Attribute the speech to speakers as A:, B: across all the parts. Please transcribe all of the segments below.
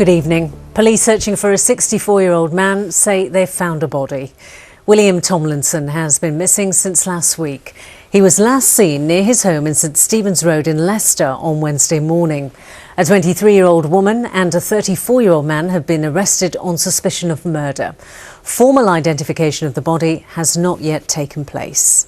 A: Good evening. Police searching for a 64-year-old man say they've found a body. William Tomlinson has been missing since last week. He was last seen near his home in St Stephen's Road in Leicester on Wednesday morning. A 23-year-old woman and a 34-year-old man have been arrested on suspicion of murder. Formal identification of the body has not yet taken place.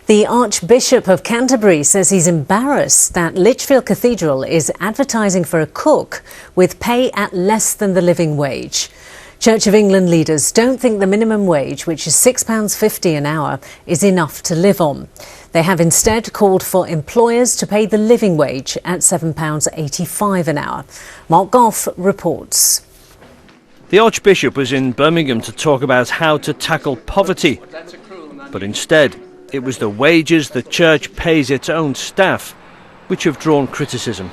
A: The Archbishop of Canterbury says he's embarrassed that Lichfield Cathedral is advertising for a cook with pay at less than the living wage. Church of England leaders don't think the minimum wage, which is £6.50 an hour, is enough to live on. They have instead called for employers to pay the living wage at £7.85 an hour. Mark Goff reports.
B: The Archbishop was in Birmingham to talk about how to tackle poverty, but instead it was the wages the church pays its own staff which have drawn criticism.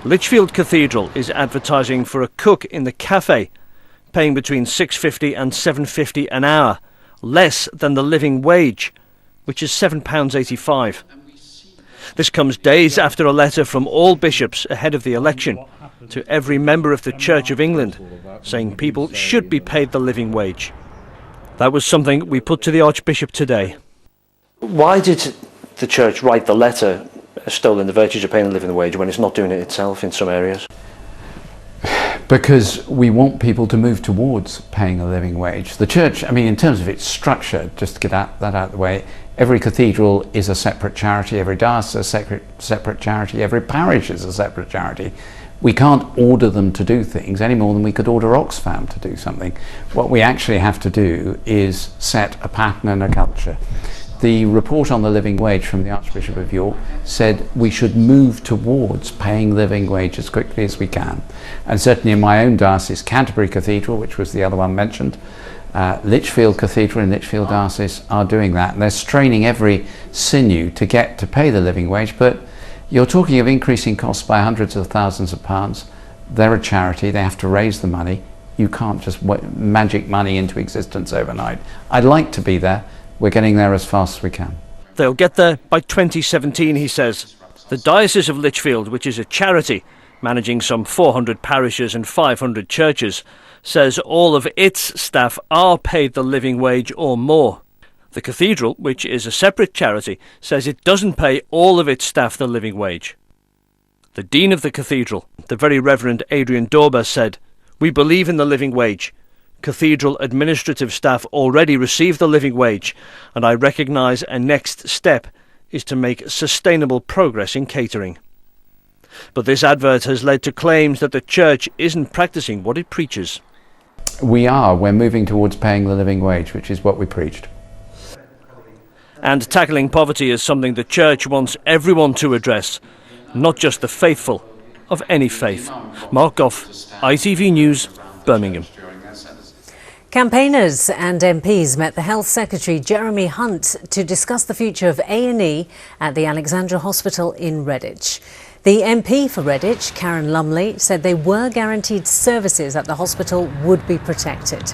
B: Lichfield Cathedral is advertising for a cook in the cafe, paying between £6.50 and £7.50 an hour, less than the living wage, which is £7.85. This comes days after a letter from all bishops ahead of the election to every member of the Church of England, saying people should be paid the living wage. That was something we put to the Archbishop today.
C: Why did the Church write the letter extolling the virtues of paying the living wage when it's not doing it itself in some areas?
D: Because we want people to move towards paying a living wage. The church, in terms of its structure, just to get that out of the way, every cathedral is a separate charity, every diocese is a separate charity, every parish is a separate charity. We can't order them to do things any more than we could order Oxfam to do something. What we actually have to do is set a pattern and a culture. The report on the living wage from the Archbishop of York said we should move towards paying living wage as quickly as we can. And certainly in my own diocese, Canterbury Cathedral, which was the other one mentioned, Lichfield Cathedral and Lichfield Diocese are doing that. And they're straining every sinew to get to pay the living wage. But you're talking of increasing costs by hundreds of thousands of pounds. They're a charity, they have to raise the money. You can't just magic money into existence overnight. I'd like to be there. We're getting there as fast as we can.
B: They'll get there by 2017, he says. The Diocese of Lichfield, which is a charity managing some 400 parishes and 500 churches, says all of its staff are paid the living wage or more. The Cathedral, which is a separate charity, says it doesn't pay all of its staff the living wage. The Dean of the Cathedral, the Very Reverend Adrian Dorber, said, "We believe in the living wage. Cathedral administrative staff already receive the living wage, and I recognise a next step is to make sustainable progress in catering." But this advert has led to claims that the church isn't practising what it preaches.
D: We're moving towards paying the living wage, which is what we preached.
B: And tackling poverty is something the church wants everyone to address, not just the faithful of any faith. Mark Goff, ITV News, Birmingham.
A: Campaigners and MPs met the Health Secretary Jeremy Hunt to discuss the future of A&E at the Alexandra Hospital in Redditch. The MP for Redditch, Karen Lumley, said they were guaranteed services at the hospital would be protected.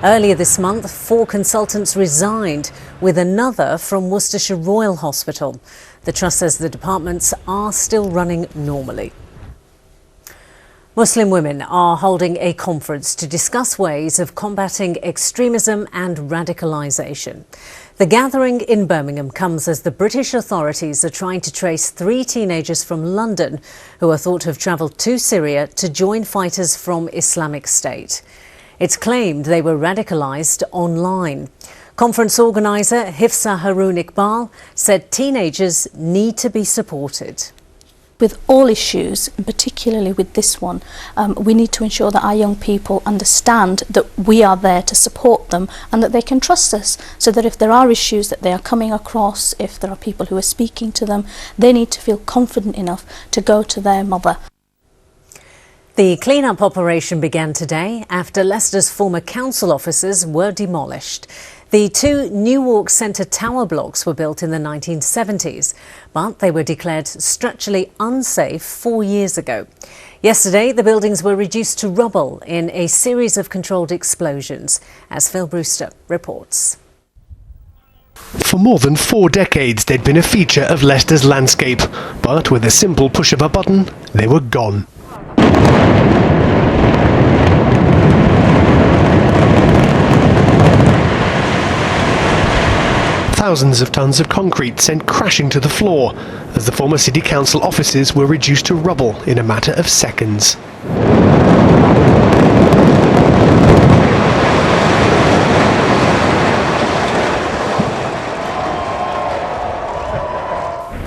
A: Earlier this month, 4 consultants resigned, with another from Worcestershire Royal Hospital. The Trust says the departments are still running normally. Muslim women are holding a conference to discuss ways of combating extremism and radicalisation. The gathering in Birmingham comes as the British authorities are trying to trace 3 teenagers from London who are thought to have travelled to Syria to join fighters from Islamic State. It's claimed they were radicalised online. Conference organiser Hifsa Haroon Iqbal said teenagers need to be supported.
E: With all issues, and particularly with this one, we need to ensure that our young people understand that we are there to support them and that they can trust us, so that if there are issues that they are coming across, if there are people who are speaking to them, they need to feel confident enough to go to their mother.
A: The clean-up operation began today after Leicester's former council offices were demolished. The 2 Newark Centre tower blocks were built in the 1970s, but they were declared structurally unsafe 4 years ago. Yesterday, the buildings were reduced to rubble in a series of controlled explosions, as Phil Brewster reports.
F: For more than 4 decades, they'd been a feature of Leicester's landscape, but with a simple push of a button, they were gone. thousands of tons of concrete sent crashing to the floor as the former city council offices were reduced to rubble in a matter of seconds.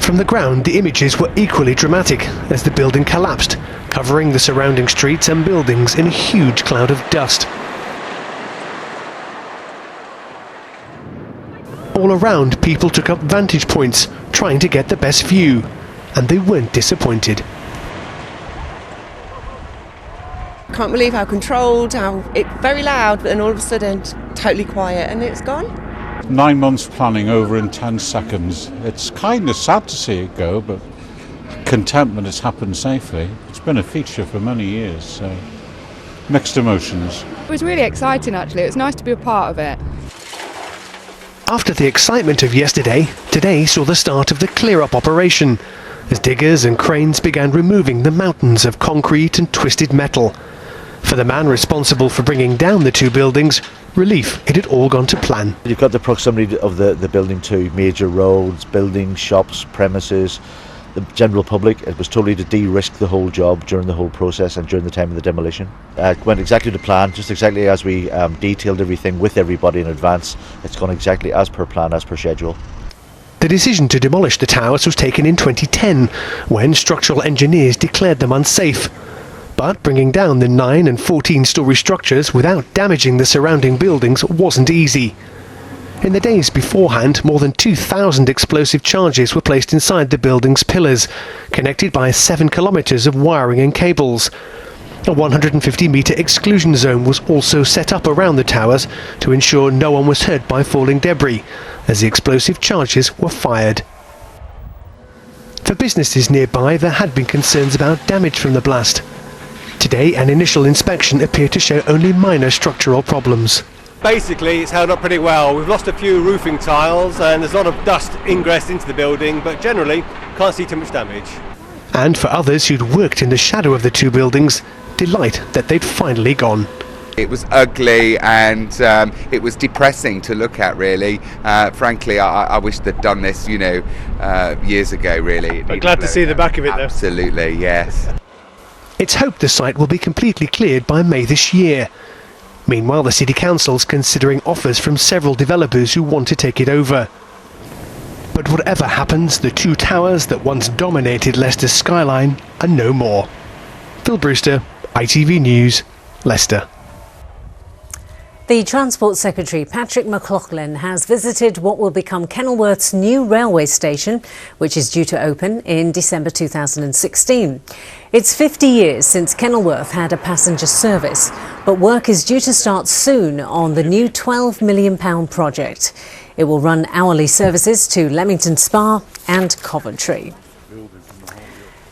F: From the ground, the images were equally dramatic as the building collapsed, covering the surrounding streets and buildings in a huge cloud of dust. All around, people took up vantage points, trying to get the best view, and they weren't disappointed.
G: Can't believe how controlled, very loud, but then all of a sudden totally quiet and it's gone.
H: 9 months planning over in 10 seconds. It's kind of sad to see it go, but content that it's happened safely. It's been a feature for many years, so mixed emotions.
I: It was really exciting actually, it was nice to be a part of it.
F: After the excitement of yesterday, today saw the start of the clear-up operation, as diggers and cranes began removing the mountains of concrete and twisted metal. For the man responsible for bringing down the two buildings, relief it had all gone to plan.
J: You've got the proximity of the building to major roads, buildings, shops, premises, the general public. It was totally to de-risk the whole job during the whole process and during the time of the demolition. It went exactly to plan, just exactly as we detailed everything with everybody in advance. It's gone exactly as per plan, as per schedule.
F: The decision to demolish the towers was taken in 2010, when structural engineers declared them unsafe. But bringing down the 9 and 14-storey structures without damaging the surrounding buildings wasn't easy. In the days beforehand, more than 2,000 explosive charges were placed inside the building's pillars, connected by 7 kilometres of wiring and cables. A 150-metre exclusion zone was also set up around the towers to ensure no one was hurt by falling debris, as the explosive charges were fired. For businesses nearby, there had been concerns about damage from the blast. Today, an initial inspection appeared to show only minor structural problems.
K: Basically, it's held up pretty well. We've lost a few roofing tiles and there's a lot of dust ingress into the building, but generally can't see too much damage.
F: And for others who'd worked in the shadow of the two buildings, delight that they'd finally gone.
L: It was ugly and it was depressing to look at, really. Frankly, I wish they'd done this, years ago, really.
K: I'm glad to see the back of it, though.
L: Absolutely, yes.
F: It's hoped the site will be completely cleared by May this year. Meanwhile, the City Council's considering offers from several developers who want to take it over. But whatever happens, the two towers that once dominated Leicester's skyline are no more. Phil Brewster, ITV News, Leicester.
A: The Transport Secretary, Patrick McLaughlin, has visited what will become Kenilworth's new railway station, which is due to open in December 2016. It's 50 years since Kenilworth had a passenger service, but work is due to start soon on the new £12 million project. It will run hourly services to Leamington Spa and Coventry.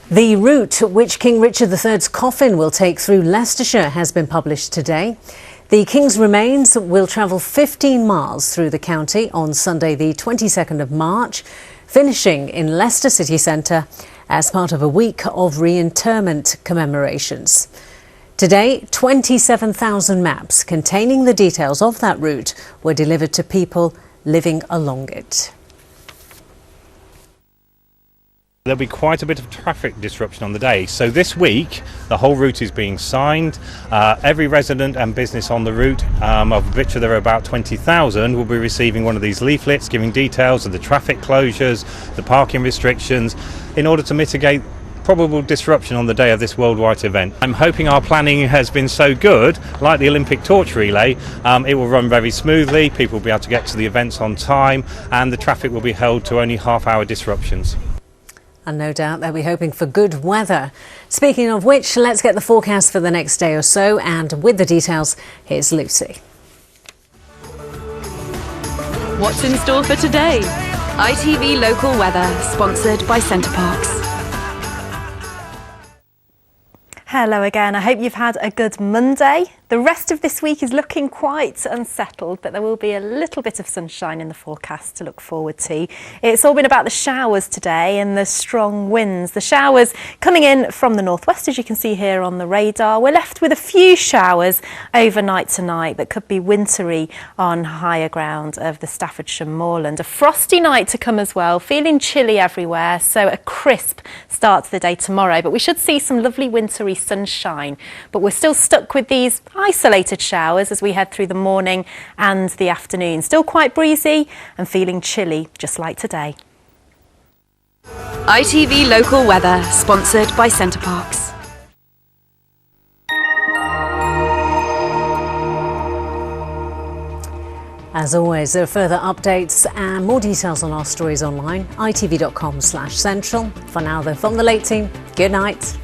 A: The route which King Richard III's coffin will take through Leicestershire has been published today. The King's remains will travel 15 miles through the county on Sunday the 22nd of March, finishing in Leicester city centre as part of a week of reinterment commemorations. Today, 27,000 maps containing the details of that route were delivered to people living along it.
M: There'll be quite a bit of traffic disruption on the day. So this week, the whole route is being signed. Every resident and business on the route, of which there are about 20,000, will be receiving one of these leaflets giving details of the traffic closures, the parking restrictions, in order to mitigate probable disruption on the day of this worldwide event. I'm hoping our planning has been so good, like the Olympic torch relay, it will run very smoothly, people will be able to get to the events on time, and the traffic will be held to only half-hour disruptions.
A: And no doubt they'll be hoping for good weather. Speaking of which, let's get the forecast for the next day or so. And with the details, here's Lucy.
N: What's in store for today? ITV Local Weather, sponsored by Centre Parks.
O: Hello again. I hope you've had a good Monday. The rest of this week is looking quite unsettled, but there will be a little bit of sunshine in the forecast to look forward to. It's all been about the showers today and the strong winds. The showers coming in from the northwest, as you can see here on the radar. We're left with a few showers overnight tonight that could be wintry on higher ground of the Staffordshire moorland. A frosty night to come as well, feeling chilly everywhere, so a crisp start to the day tomorrow. But we should see some lovely wintry sunshine. But we're still stuck with these isolated showers as we head through the morning and the afternoon. Still quite breezy and feeling chilly, just like today.
N: ITV Local Weather, sponsored by Centre Parks.
A: As always, there are further updates and more details on our stories online, itv.com/central. For now, though, from the Late Team, good night.